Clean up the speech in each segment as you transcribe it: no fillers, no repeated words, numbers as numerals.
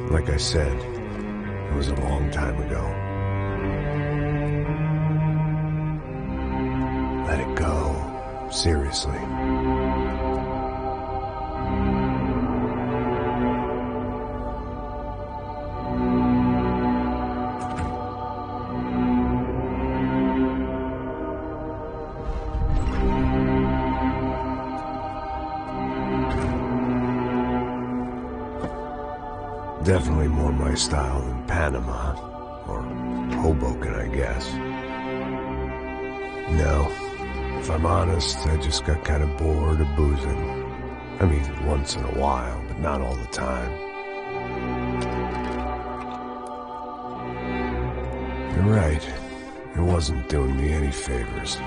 Like I said, it was a long time ago. Let it go. Seriously. Definitely more my style than Panama, or Hoboken, I guess. No, if I'm honest, I just got kind of bored of boozing. I mean, once in a while, but not all the time. You're right, it wasn't doing me any favors.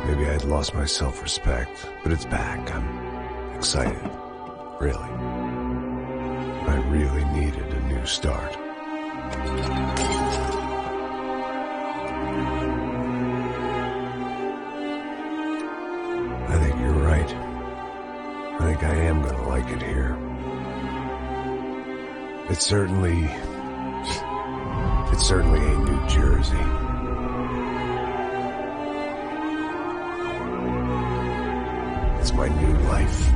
Maybe I'd lost my self-respect, but it's back. I'm excited. Really. I really needed a new start. I think you're right. I think I am gonna like it here. It certainly ain't New Jersey. It's my new life.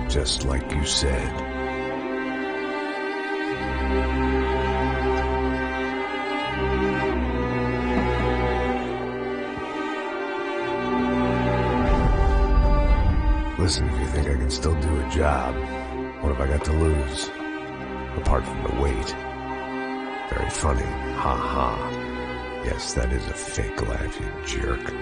Just like you said. Listen, if you think I can still do a job, what have I got to lose? Apart from the weight. Very funny. Ha ha. Yes, that is a fake laugh, you jerk.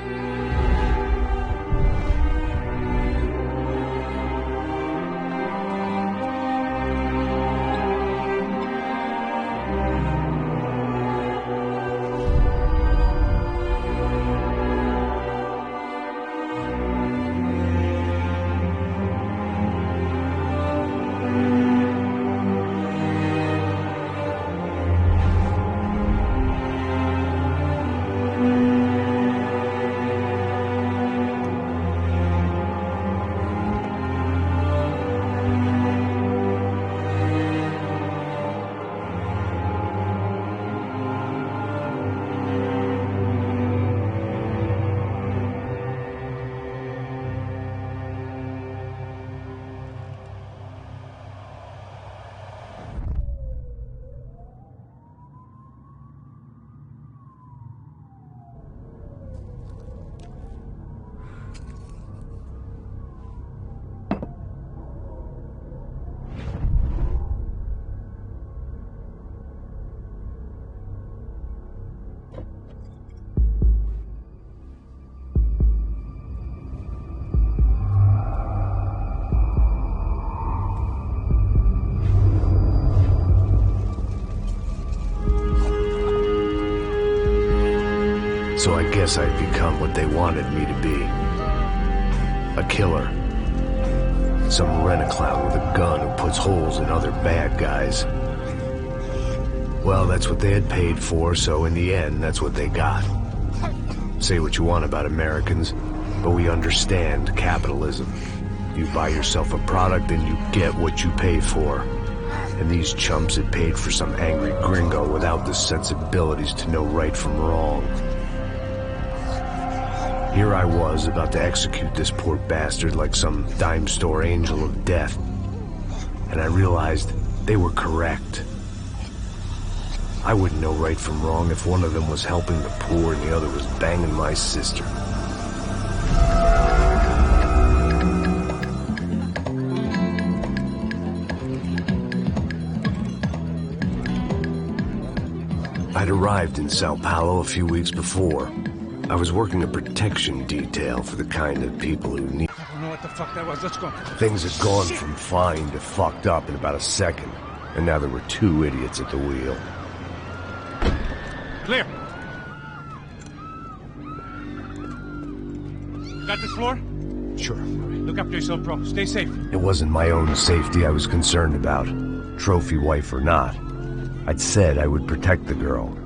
So I guess I'd become what they wanted me to be. A killer. Some rent-a-clown with a gun who puts holes in other bad guys. Well, that's what they had paid for, so in the end, that's what they got. Say what you want about Americans, but we understand capitalism. You buy yourself a product and you get what you pay for. And these chumps had paid for some angry gringo without the sensibilities to know right from wrong. Here I was, about to execute this poor bastard like some dime store angel of death. And I realized they were correct. I wouldn't know right from wrong if one of them was helping the poor and the other was banging my sister. I'd arrived in Sao Paulo a few weeks before. I was working a protection detail for the kind of people who need... I don't know what the fuck that was. Let's go. Things had gone from fine to fucked up in about a second, and now there were two idiots at the wheel. Clear. Got this floor? Sure. Look after yourself, bro. Stay safe. It wasn't my own safety I was concerned about, trophy wife or not. I'd said I would protect the girl.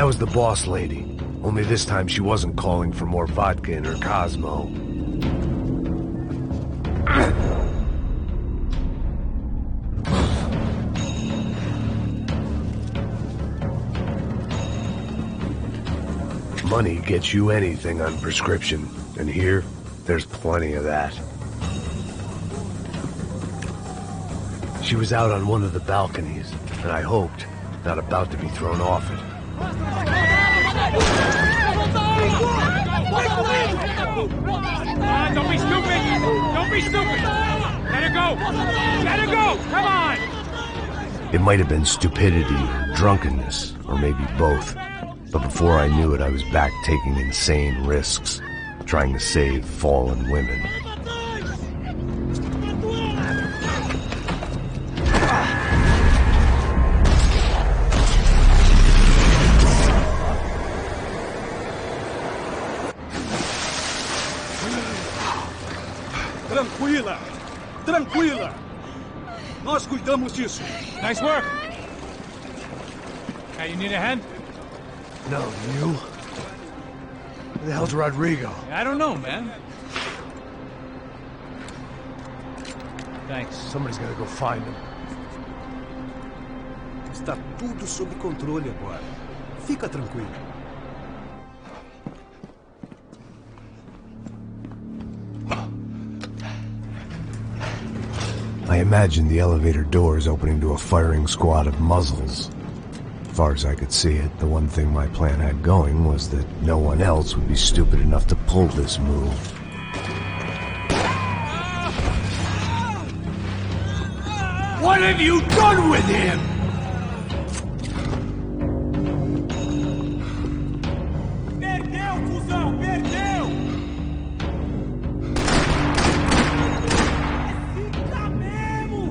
was the boss lady. Only this time she wasn't calling for more vodka in her Cosmo. Money gets you anything on prescription, and here, there's plenty of that. She was out on one of the balconies, and I hoped, not about to be thrown off it. Don't be stupid! Don't be stupid! Let her go! Let her go! Come on! It might have been stupidity, drunkenness, or maybe both. But before I knew it, I was back taking insane risks, trying to save fallen women. Tranquila! Tranquila! Nós cuidamos disso. Nice work! Hey, you need a hand? No, you? Who the hell's Rodrigo? I don't know, man. Thanks. Somebody's gotta go find him. Está tudo sob controle agora. Fica tranquilo. I imagined the elevator doors opening to a firing squad of muzzles. As far as I could see it, the one thing my plan had going was that no one else would be stupid enough to pull this move. What have you done with him? Perdeu, cuzão! Perdeu! Fica mesmo!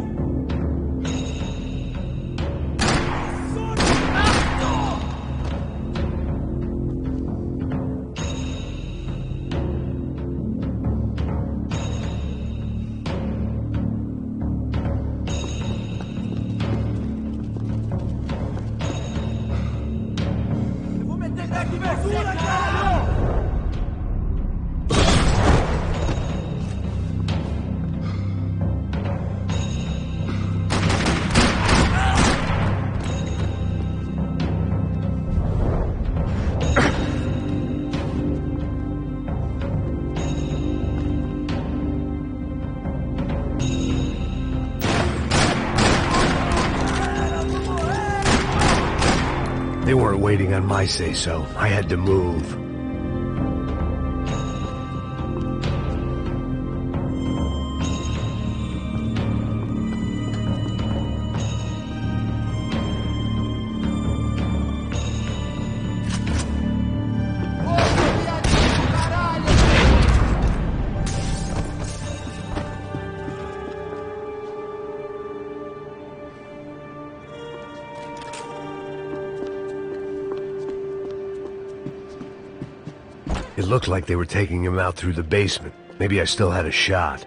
They weren't waiting on my say-so. I had to move. It looked like they were taking him out through the basement. Maybe I still had a shot.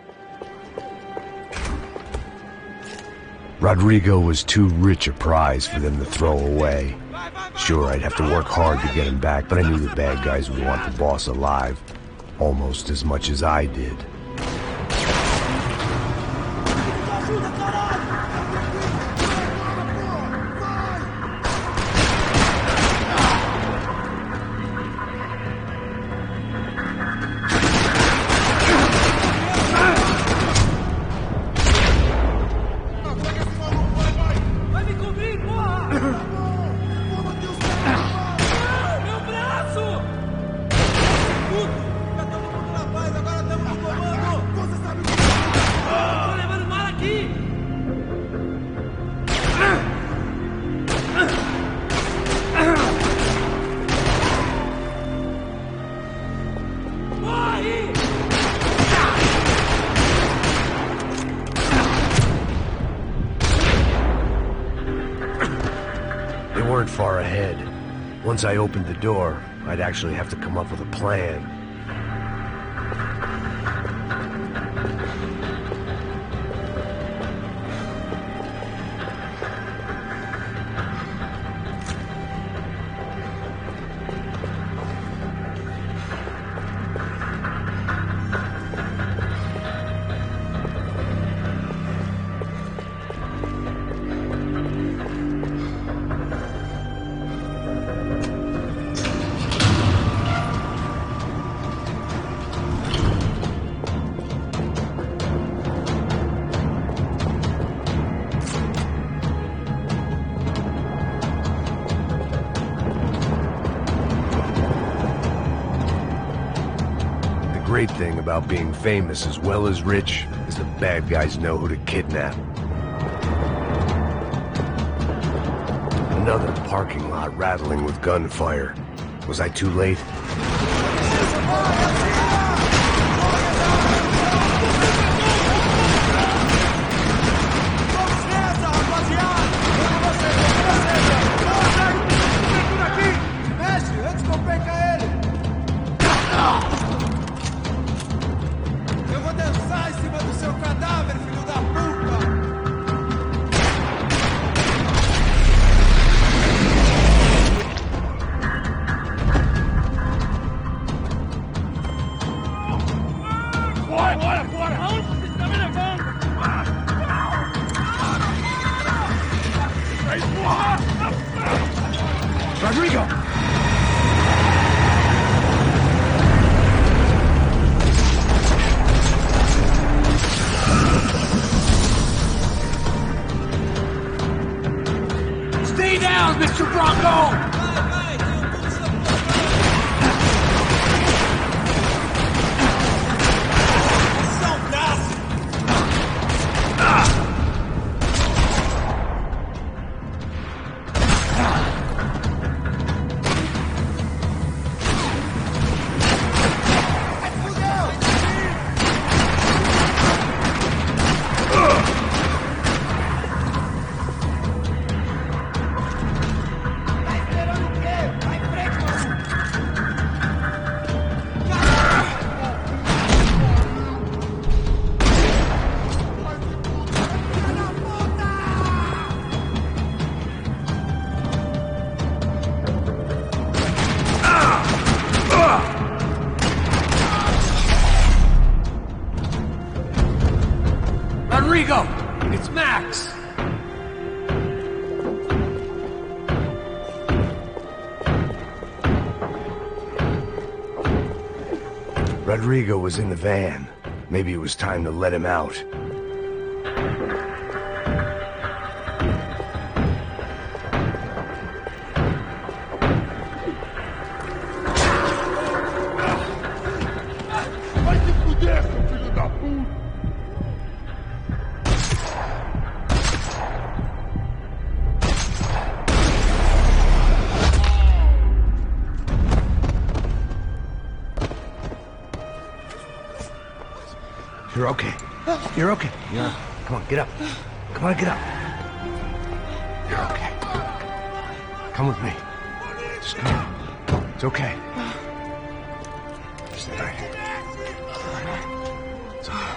Rodrigo was too rich a prize for them to throw away. Sure, I'd have to work hard to get him back, but I knew the bad guys would want the boss alive. Almost as much as I did. They weren't far ahead. Once I opened the door, I'd actually have to come up with a plan. great thing about being famous as well as rich is the bad guys know who to kidnap. Another parking lot rattling with gunfire. Was I too late? Rodrigo! Stay down, Mr. Bronco! Rodrigo! It's Max! Rodrigo was in the van. Maybe it was time to let him out. Vai se fuder, seu filho da puta! You're okay. You're okay. Come on, get up. Come on, get up. You're okay. Come with me. Just come on. It's okay. Stay right here. It's okay.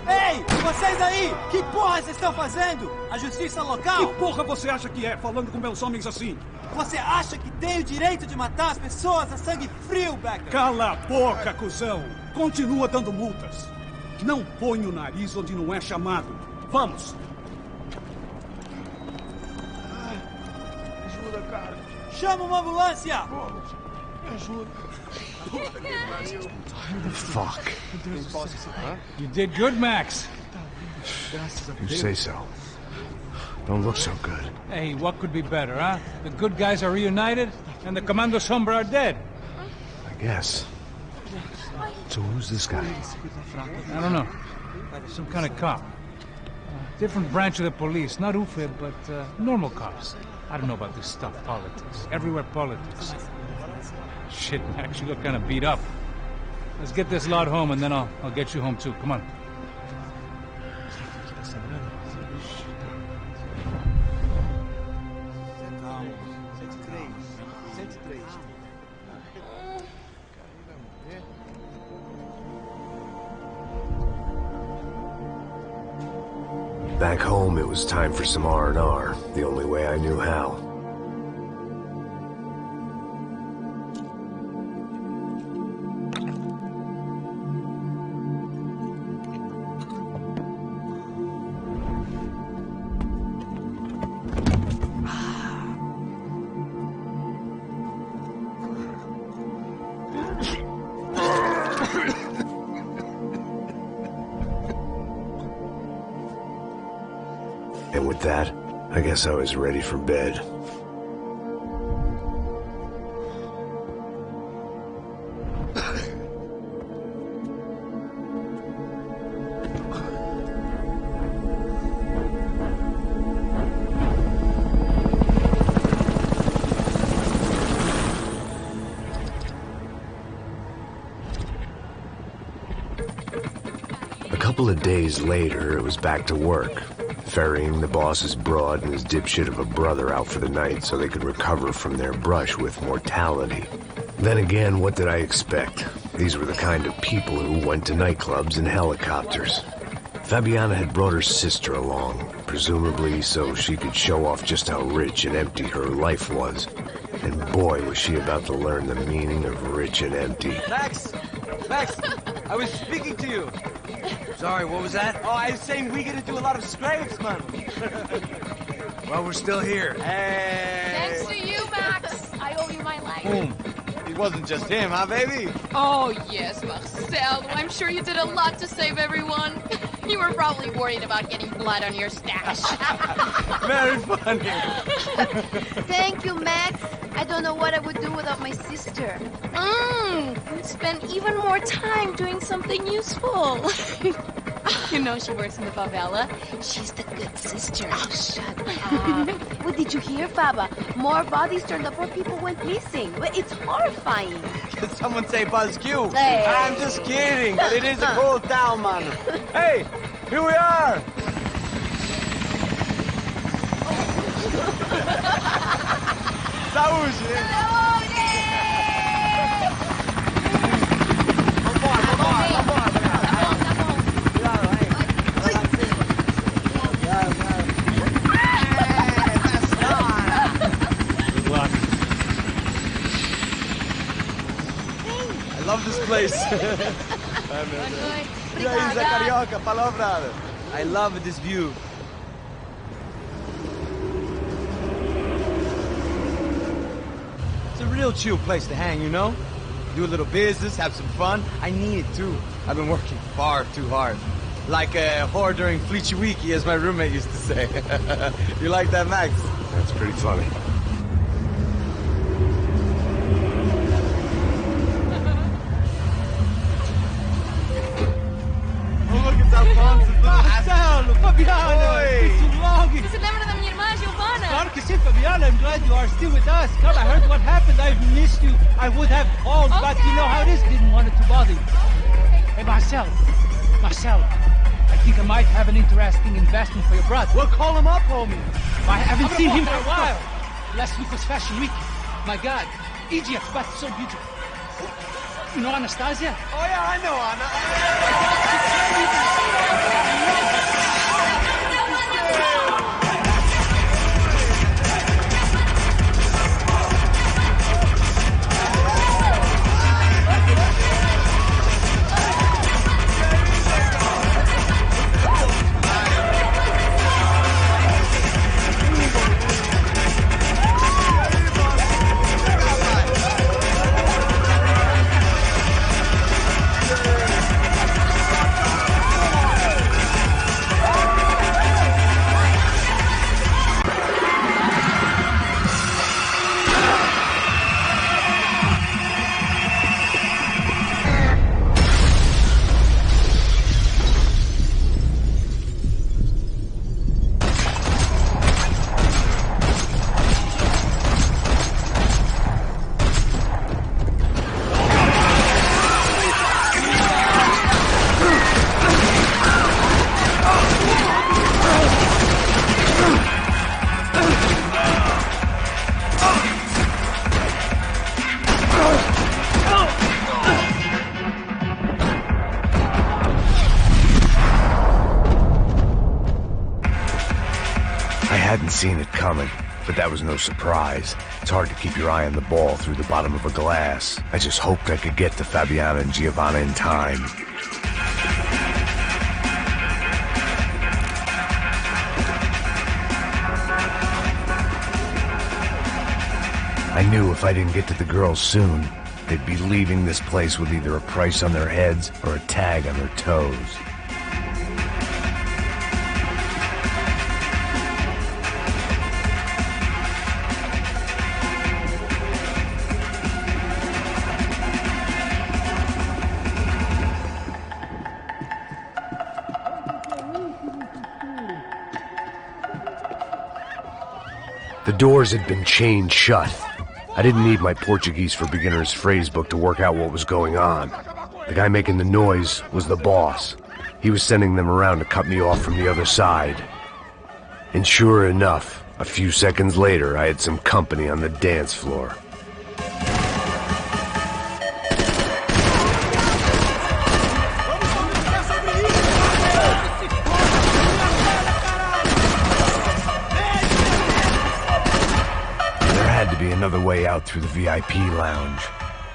Ei, vocês aí! Que porra vocês estão fazendo? A justiça local? Que porra você acha que é, falando com meus homens assim? Você acha que tem o direito de matar as pessoas a sangue frio, Becker? Cala a boca, cuzão! Continua dando multas. Não põe o nariz onde não é chamado. Vamos! Ajuda, cara. Chama uma ambulância! Me ajuda. Fuck. You did good, Max. You say so. Don't look so good. Hey, what could be better, huh? The good guys are reunited, and the Commando Sombra are dead. I guess. So who's this guy? I don't know. Some kind of cop. Different branch of the police. Not UFE, but normal cops. I don't know about this stuff, politics. Everywhere politics. Shit, Max, you look kind of beat up. Let's get this lot home, and then I'll get you home, too. Come on. Back home, it was time for some R&R, the only way I knew how. And with that, I guess I was ready for bed. couple of days later, it was back to work, ferrying the boss's broad and his dipshit of a brother out for the night so they could recover from their brush with mortality. Then again, what did I expect? These were the kind of people who went to nightclubs in helicopters. Fabiana had brought her sister along, presumably so she could show off just how rich and empty her life was. And boy, was she about to learn the meaning of rich and empty. Max! Max! I was speaking to you. Sorry, what was that? Oh, I was saying we gotta do a lot of scrapes, man. Well, we're still here. Hey! Thanks to you, Max. I owe you my life. Boom. It wasn't just him, huh, baby? Oh, yes, Marcel. I'm sure you did a lot to save everyone. You were probably worried about getting blood on your stash. Very funny. Thank you, Max. I don't know what I would do without my sister. We'd spend even more time doing something useful. You know she works in the favela. She's the good sister. Oh, shut up. Well, did you hear, Faba? More bodies turned up where people went missing. Well, it's horrifying. Did someone say Buzz Q? Hey. I'm just kidding, but it is a cool town, man. Hey, here we are. Saúde. I love this place. E aí, Zé Carioca, palavra. I love this view. It's a real chill place to hang, you know? Do a little business, have some fun. I need it too. I've been working far too hard. Like a whore during Fleechy Weeky, as my roommate used to say. You like that, Max? That's pretty funny. Marcelo, Fabiana, it's too long. Você se lembra da minha irmã, Giovanna? Claro que sim, Fabiana. I'm glad you are still with us. Come, I heard what happened. I've missed you. I would have called, but you know how it is. Didn't want it to bother you. Hey, Marcel. Marcel, I think I might have an interesting investment for your brother. Well, call him up, homie. I haven't seen him for a while. Last week was Fashion Week. My God, Egypt, but so beautiful. You know Anastasia? Oh, yeah, I know Anna. I hadn't seen it coming, but that was no surprise. It's hard to keep your eye on the ball through the bottom of a glass. I just hoped I could get to Fabiana and Giovanna in time. I knew if I didn't get to the girls soon, they'd be leaving this place with either a price on their heads or a tag on their toes. The doors had been chained shut. I didn't need my Portuguese for Beginners phrase book to work out what was going on. The guy making the noise was the boss. He was sending them around to cut me off from the other side. And sure enough, a few seconds later, I had some company on the dance floor. There had to be another way out through the VIP lounge.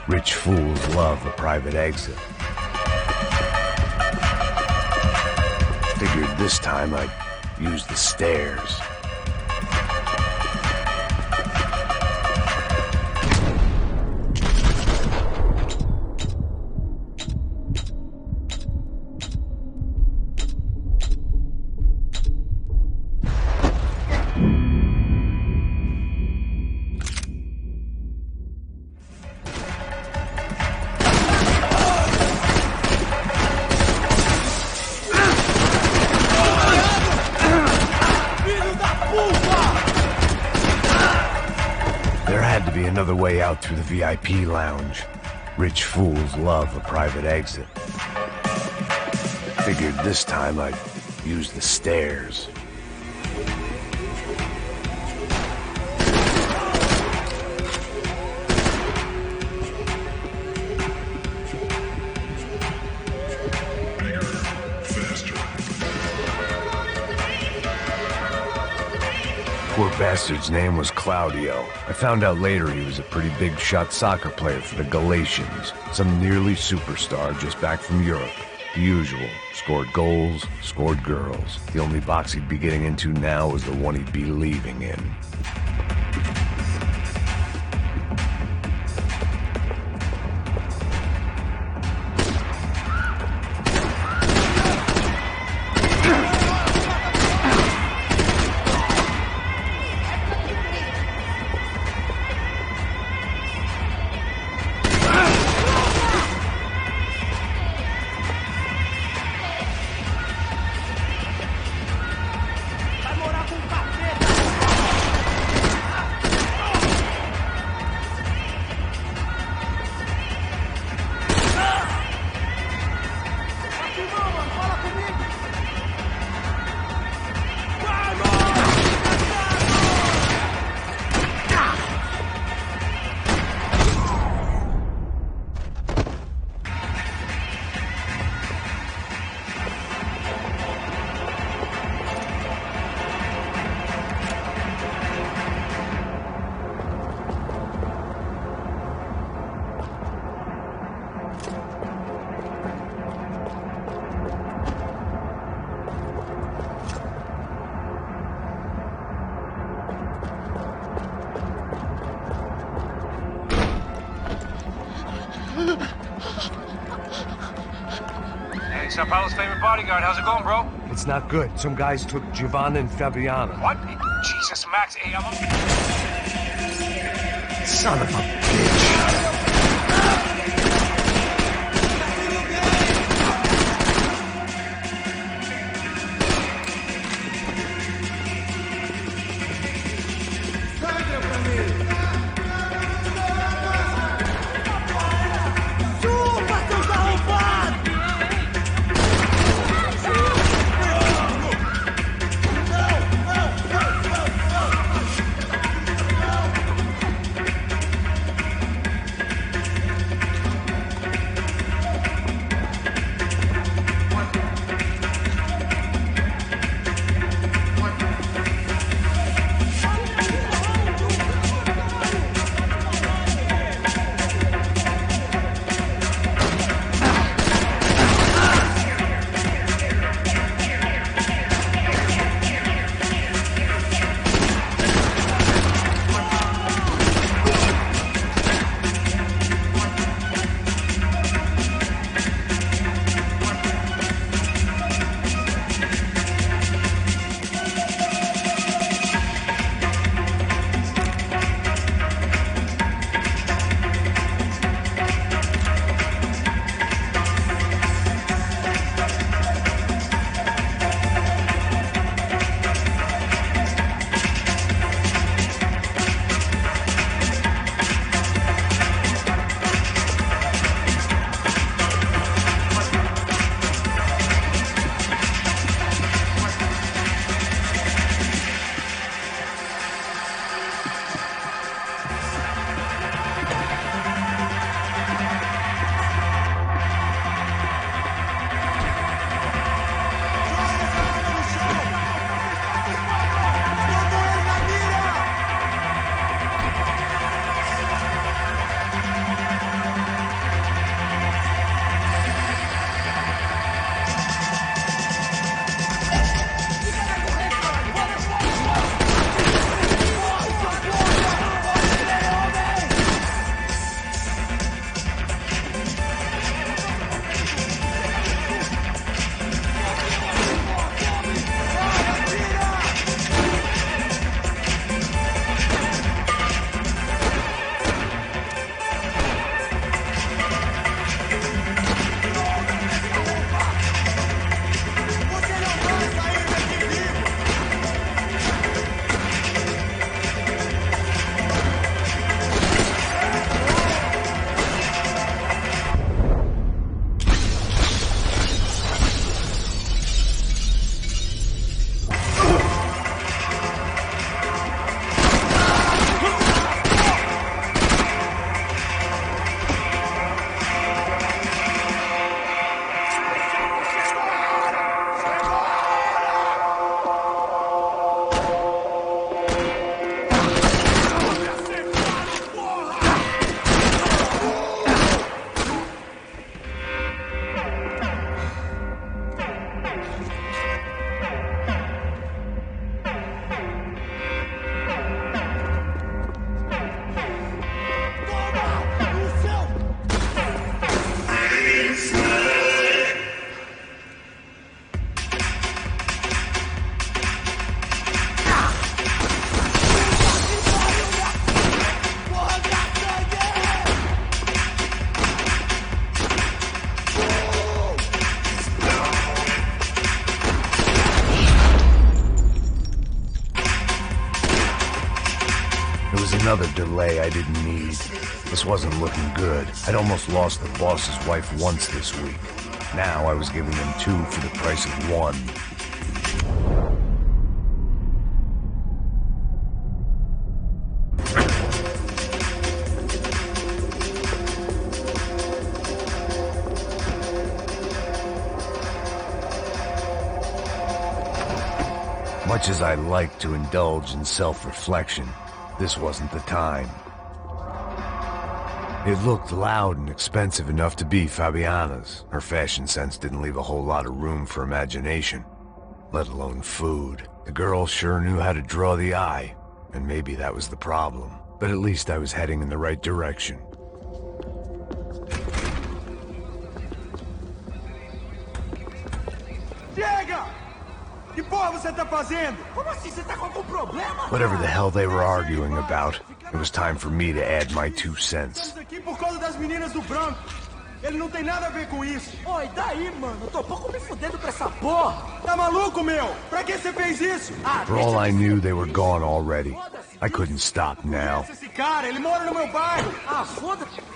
Rich fools love a private exit. Figured this time I'd use the stairs. Another way out through the VIP lounge. Rich fools love a private exit. Figured this time I'd use the stairs. Poor bastard's name was Claudio. I found out later he was a pretty big shot soccer player for the Galatians. Some nearly superstar just back from Europe. The usual. Scored goals, scored girls. The only box he'd be getting into now was the one he'd be leaving in. Hey, Sao Paulo's favorite bodyguard. How's it going, bro? It's not good. Some guys took Giovanna and Fabiana. What? Jesus, Max. Hey, Son of a bitch. Another delay I didn't need. This wasn't looking good. I'd almost lost the boss's wife once this week. Now I was giving them 2 for the price of 1. Much as I like to indulge in self-reflection, this wasn't the time. It looked loud and expensive enough to be Fabiana's. Her fashion sense didn't leave a whole lot of room for imagination, let alone food. The girl sure knew how to draw the eye, and maybe that was the problem. But at least I was heading in the right direction. Whatever the hell they were arguing about, it was time for me to add my 2 cents. Ele não tem nada a ver com isso. Oi, daí, mano? Eu tô pouco me fudendo pra essa porra. Tá maluco, meu? Pra que você fez isso? For all I knew, they were gone already. I couldn't stop now. Esse cara, ele mora no meu bairro. Ah, foda-se.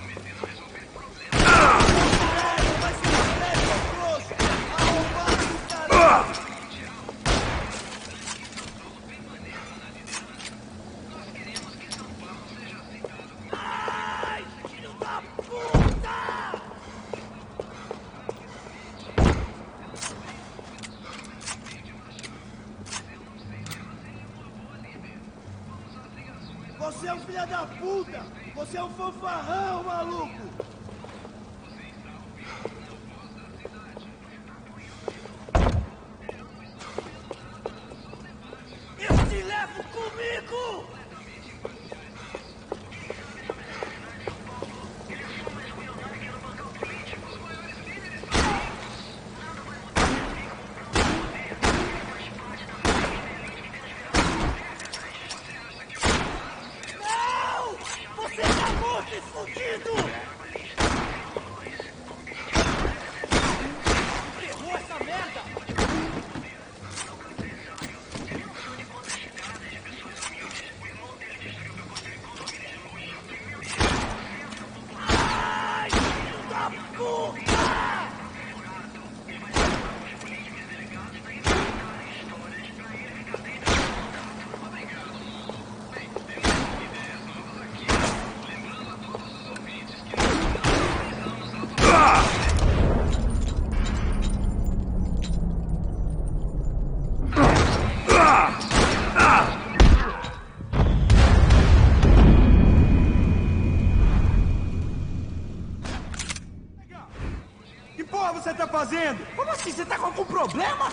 Você é um filho da puta! Você é um fanfarrão, maluco! Eu te levo comigo!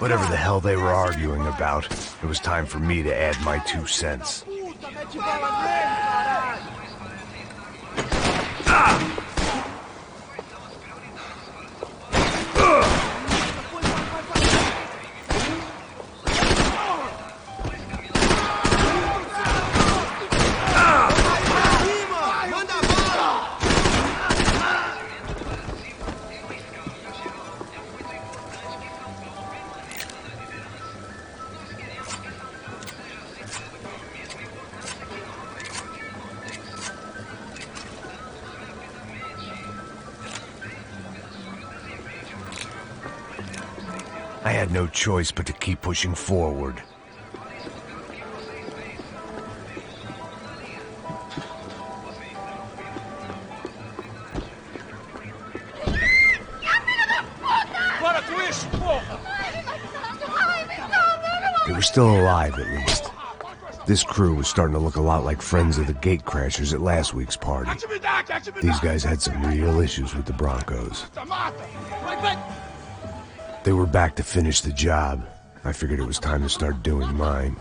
Whatever the hell they were arguing about, it was time for me to add my 2 cents. I had no choice but to keep pushing forward. They were still alive, at least. This crew was starting to look a lot like friends of the gatecrashers at last week's party. These guys had some real issues with the Broncos. They were back to finish the job. I figured it was time to start doing mine.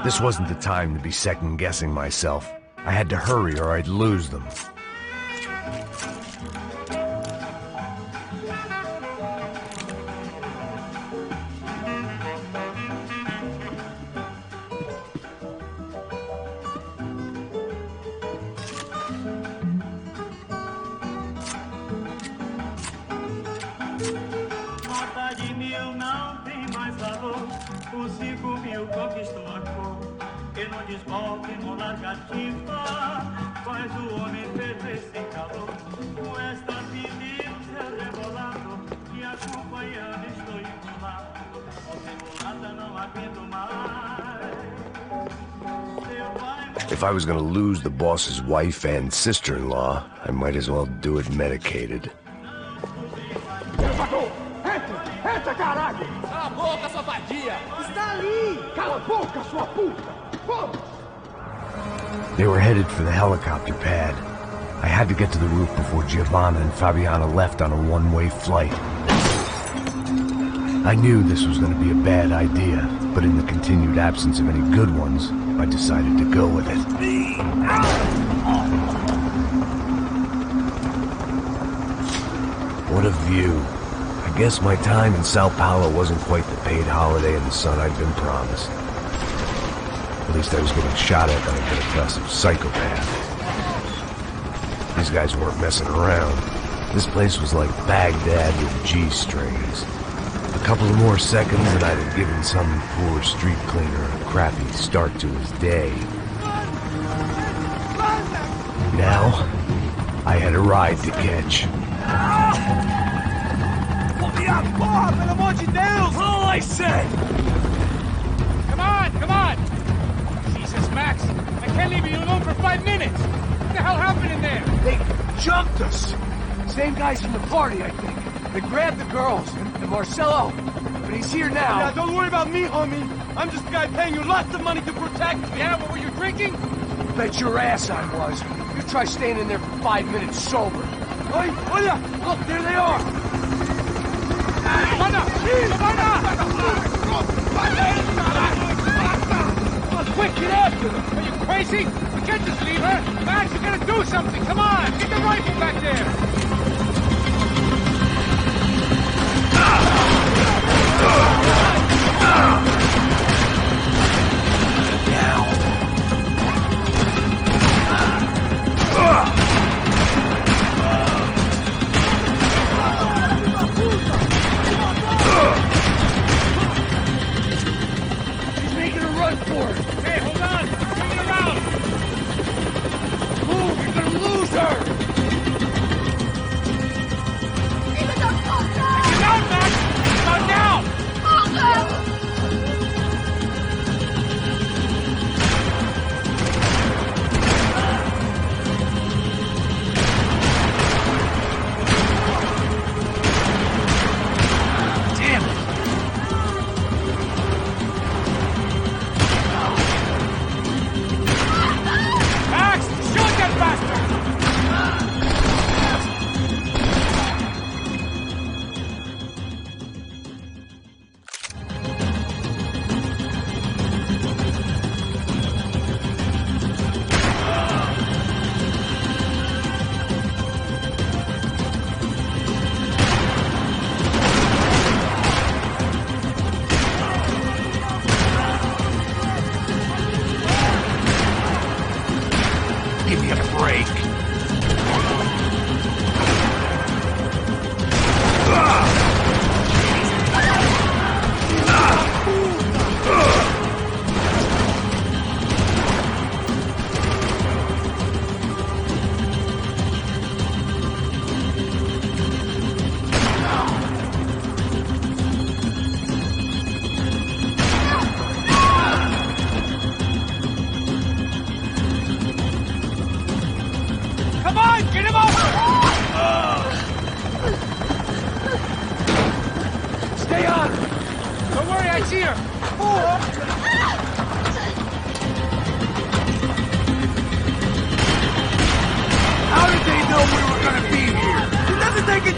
This wasn't the time to be second-guessing myself. I had to hurry or I'd lose them. If I was gonna lose the boss's wife and sister-in-law, I might as well do it medicated. Entra, caralho! Cala a boca, sua vadia! Está ali! Cala a boca, sua puta! Vamos! They were headed for the helicopter pad. I had to get to the roof before Giovanna and Fabiana left on a one-way flight. I knew this was going to be a bad idea, but in the continued absence of any good ones, I decided to go with it. What a view. I guess my time in Sao Paulo wasn't quite the paid holiday in the sun I'd been promised. At least I was getting shot at by a aggressive psychopath. These guys weren't messing around. This place was like Baghdad with G-strings. A couple of more seconds and I'd have given some poor street cleaner a crappy start to his day. Now, I had a ride to catch. Porra, pelo amor de Deus! All I said! Come on! Jesus, Max! I can't leave you alone for 5 minutes! What the hell happened in there? They jumped us. Same guys from the party, I think. They grabbed the girls and Marcelo, but he's here now. Yeah, don't worry about me, homie. I'm just a guy paying you lots of money to protect me. Yeah, what were you drinking? Bet your ass I was. You try staying in there for 5 minutes sober. Oi, olha! Look, there they are! Quick, get after them! Are you crazy? We can't just leave her! Max, you gotta do something! Come on! Get the rifle back there!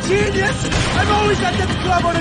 Genius! I'm always at the club on a